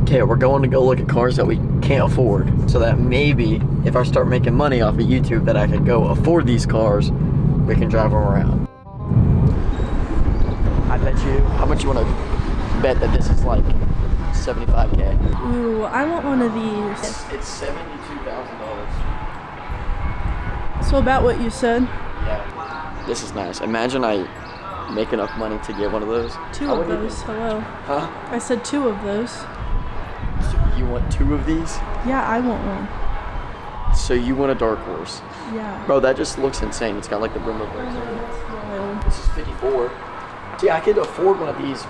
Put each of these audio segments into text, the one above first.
okay, we're going to go look at cars that we can't afford, so that maybe if I start making money off of YouTube that I can go afford these cars, we can drive them around. I bet you, how much you want to bet that this is like 75K? Ooh, I want one of these. It's $72,000. So about what you said. Yeah. This is nice. Imagine I make enough money to get one of those. Two of those, hello. Huh? I said 2 of those. So you want 2 of these? Yeah, I want one. So you want a dark horse? Yeah. Bro, that just looks insane. It's got like the brim of it. Wild. This is 54. See, I could afford one of these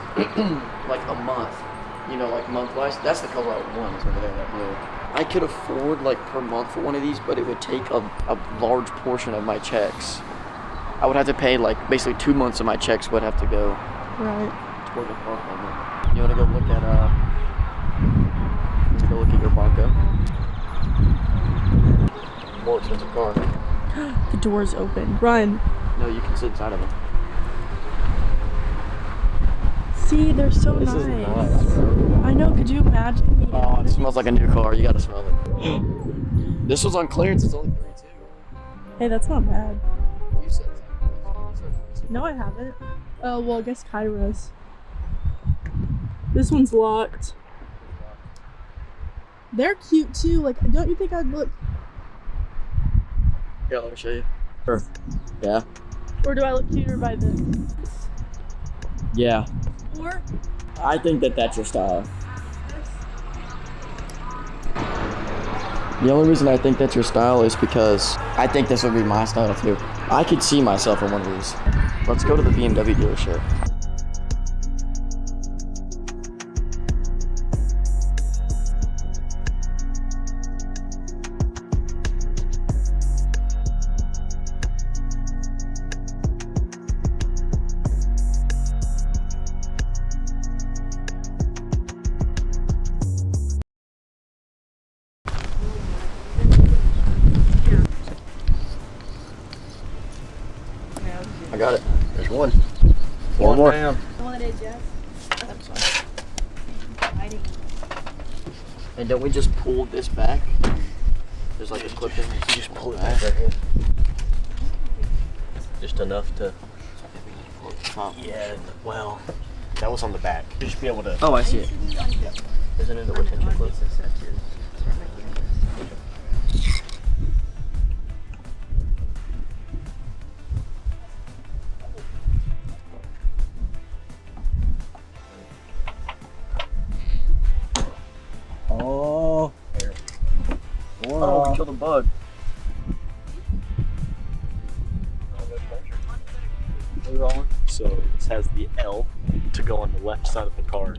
like a month. You know, like month-wise. That's the color I want is over there, that blue. I could afford like per month for one of these, but it would take a large portion of my checks. I would have to pay like basically 2 months of my checks would have to go Right. toward the car payment. You want to go look at your Bronco? More expensive car. The door's open. Run. No, you can sit inside of it. See, they're so This nice. is nice, bro. I know, could you imagine me? Oh, it smells like a new car. You gotta smell it. This was on clearance. It's only $32. Hey, that's not bad. You said No, I haven't. Oh, well, I guess Kyra's. This one's locked. They're cute too. Like, don't you think I'd look? Yeah, let me show you. Sure. Yeah. Or do I look cuter by this? Yeah. Or? I think that that's your style. The only reason I think that's your style is because I think this would be my style too. I could see myself in one of these. Let's go to the BMW dealership. I got it. There's one. One more. Down. And don't we just pull this back? There's like a clip in there. You just pull it back. Right here. Just enough to. Yeah. Well, that was on the back. You should be able to. Oh, I see it. Yeah. Isn't it a retention clip? Oh. Here. Oh, we killed a bug. So this has the L to go on the left side of the car,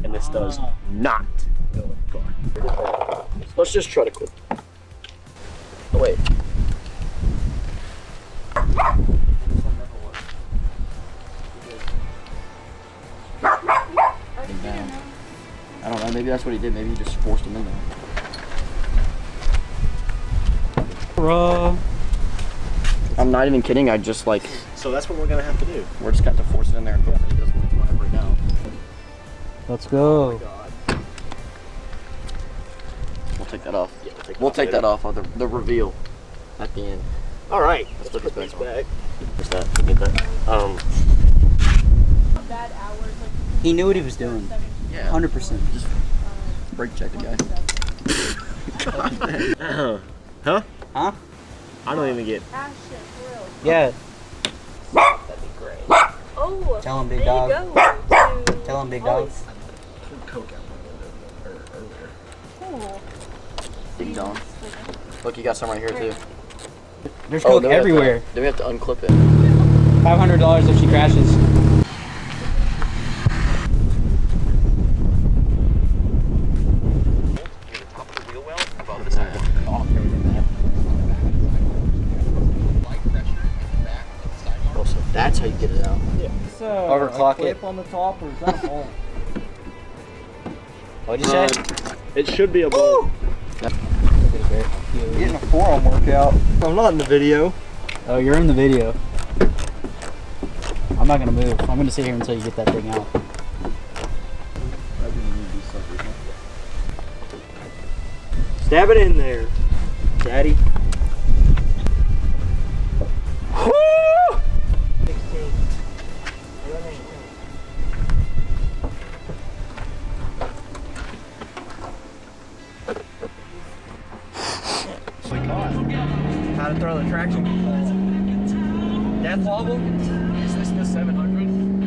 and this does not go in the car. Let's just try to clip. Oh, wait. I don't know, maybe that's what he did. Maybe he just forced him in there. I'm not even kidding, I just like, So that's what we're gonna have to do. we're just got to force it in there and hope that he doesn't want to break out. Let's go. God. We'll take that off. Yeah, We'll take that off on the reveal at the end. All right. Let's put this back. What's that? Get that. Bad hours. He knew what he was doing. Yeah. 100%. Just brake check the guy. Huh? Huh? I don't even get. Yeah. That'd be great. Oh, Tell him, big there dog. you go. Tell him, big dog. Coke out my window earlier. Cool. Ding dong. Look, you got some right here too. There's coke then we have to- everywhere. Then we have to unclip it. $500 if she crashes. Oh, so that's how you get it out. So, Overclock it. on the top or is that a bolt? What'd you Uh, say? It should be a bolt. Getting a forearm workout. I'm not in the video. Oh, you're in the video. I'm not gonna move. I'm gonna sit here until you get that thing out. Dab it in there, Daddy. Woo! 16. How to throw the traction control. Death wobble? Is this the 700?